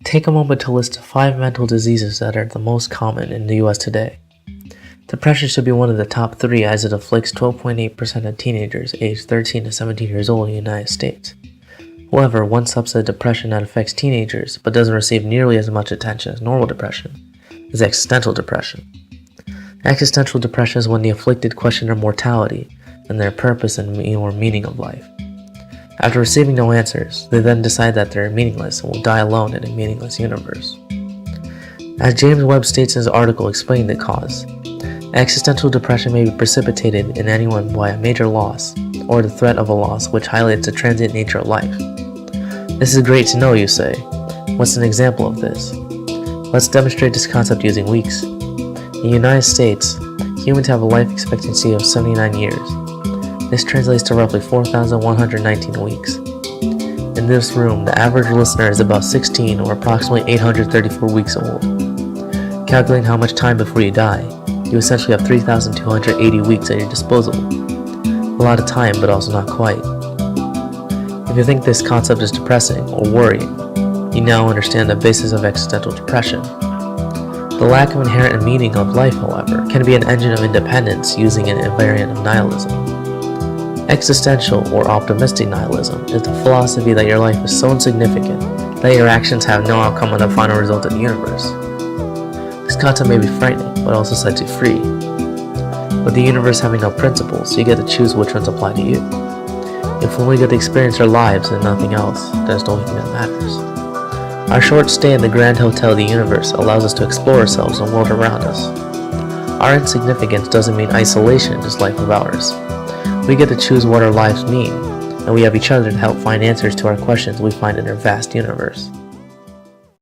Take a moment to list 5 mental diseases that are the most common in the US today. Depression should be one of the top 3 as it afflicts 12.8% of teenagers aged 13 to 17 years old in the United States. However, one subset of depression that affects teenagers but doesn't receive nearly as much attention as normal depression is existential depression. Existential depression is when the afflicted question their mortality and their purpose and or meaning of life. After receiving no answers, they then decide that they're meaningless and will die alone in a meaningless universe. As James Webb states in his article explaining the cause, existential depression may be precipitated in anyone by a major loss or the threat of a loss which highlights the transient nature of life. This is great to know, you say. What's an example of this? Let's demonstrate this concept using weeks. In the United States, humans have a life expectancy of 79 years. This translates to roughly 4,119 weeks. In this room, the average listener is about 16 or approximately 834 weeks old. Calculating how much time before you die, you essentially have 3,280 weeks at your disposal. A lot of time, but also not quite. If you think this concept is depressing or worrying, you now understand the basis of existential depression. The lack of inherent meaning of life, however, can be an engine of independence using an invariant of nihilism. Existential or optimistic nihilism is the philosophy that your life is so insignificant that your actions have no outcome on the final result of the universe. This concept may be frightening, but also sets you free. With the universe having no principles, you get to choose which ones apply to you. If we only get to experience our lives and nothing else, there's no thing that matters. Our short stay in the grand hotel of the universe allows us to explore ourselves and the world around us. Our insignificance doesn't mean isolation in this life of ours. We get to choose what our lives mean, and we have each other to help find answers to our questions we find in our vast universe.